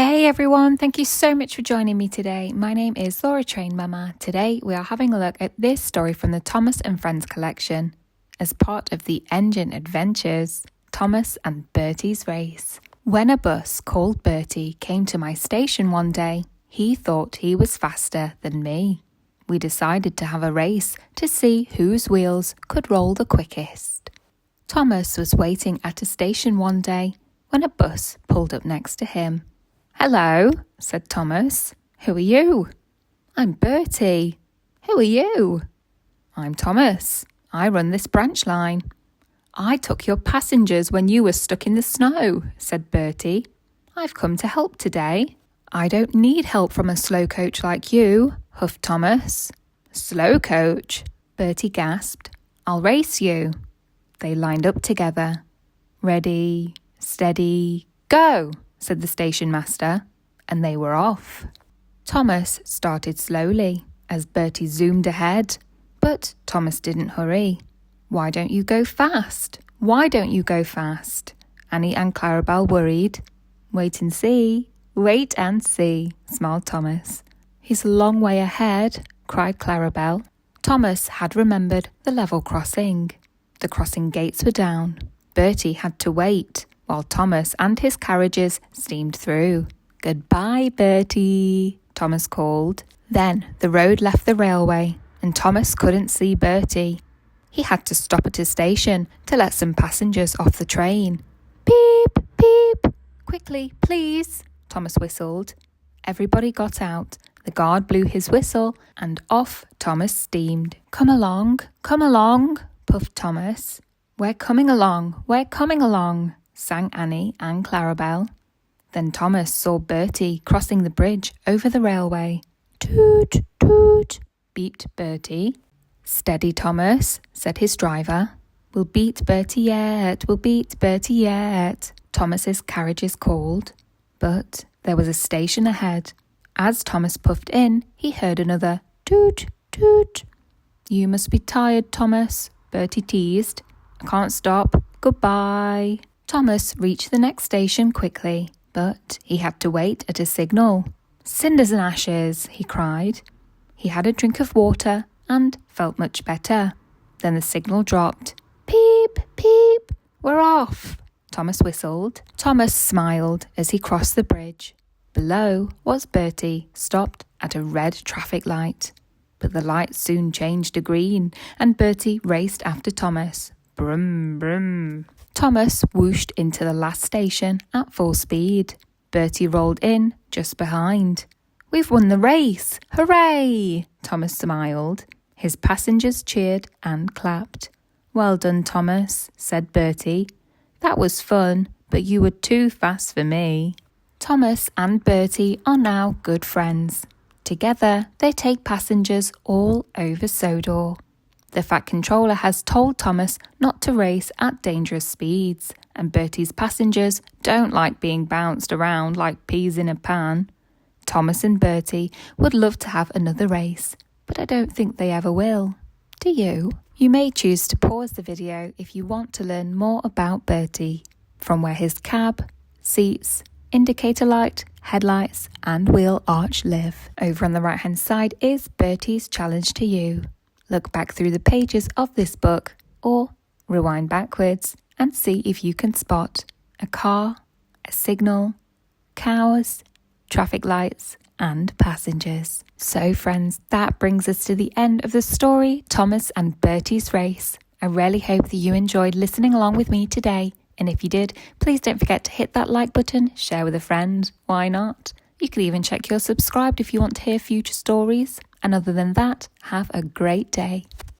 Hey everyone, thank you so much for joining me today. My name is Laura Train Mama. Today we are having a look at this story from the Thomas and Friends collection as part of the Engine Adventures, Thomas and Bertie's Race. When a bus called Bertie came to my station one day, he thought he was faster than me. We decided to have a race to see whose wheels could roll the quickest. Thomas was waiting at a station one day when a bus pulled up next to him. "Hello," said Thomas. "Who are you?" "I'm Bertie." "Who are you?" "I'm Thomas. I run this branch line." "I took your passengers when you were stuck in the snow," said Bertie. "I've come to help today." "I don't need help from a slow coach like you," huffed Thomas. "Slow coach?" Bertie gasped. "I'll race you." They lined up together. "Ready, steady, go," said the station master, and they were off. Thomas started slowly as Bertie zoomed ahead, but Thomas didn't hurry. "Why don't you go fast? Why don't you go fast?" Annie and Clarabelle worried. "Wait and see, smiled Thomas. "He's a long way ahead," cried Clarabelle. Thomas had remembered the level crossing. The crossing gates were down. Bertie had to wait while Thomas and his carriages steamed through. "Goodbye, Bertie," Thomas called. Then the road left the railway and Thomas couldn't see Bertie. He had to stop at a station to let some passengers off the train. "Beep, beep. Quickly, please," Thomas whistled. Everybody got out. The guard blew his whistle and off Thomas steamed. Come along, puffed Thomas. We're coming along, sang Annie and Clarabelle. Then Thomas saw Bertie crossing the bridge over the railway. "Toot, toot," beeped Bertie. "Steady, Thomas," said his driver. We'll beat Bertie yet, Thomas's carriages called. But there was a station ahead. As Thomas puffed in, he heard another toot, toot. "You must be tired, Thomas," Bertie teased. "I can't stop. Goodbye." Thomas reached the next station quickly, but he had to wait at a signal. "Cinders and ashes," he cried. He had a drink of water and felt much better. Then the signal dropped. "Peep, peep, we're off," Thomas whistled. Thomas smiled as he crossed the bridge. Below was Bertie, stopped at a red traffic light. But the light soon changed to green, and Bertie raced after Thomas. Brum, brum. Thomas whooshed into the last station at full speed. Bertie rolled in just behind. "We've won the race! Hooray!" Thomas smiled. His passengers cheered and clapped. "Well done, Thomas," said Bertie. "That was fun, but you were too fast for me." Thomas and Bertie are now good friends. Together, they take passengers all over Sodor. The Fat Controller has told Thomas not to race at dangerous speeds, and Bertie's passengers don't like being bounced around like peas in a pan. Thomas and Bertie would love to have another race, but I don't think they ever will. Do you? You may choose to pause the video if you want to learn more about Bertie, from where his cab, seats, indicator light, headlights and wheel arch live. Over on the right hand side is Bertie's challenge to you. Look back through the pages of this book or rewind backwards and see if you can spot a car, a signal, cows, traffic lights and passengers. So friends, that brings us to the end of the story Thomas and Bertie's Race. I really hope that you enjoyed listening along with me today. And if you did, please don't forget to hit that like button, share with a friend, why not? You could even check you're subscribed if you want to hear future stories. And other than that, have a great day.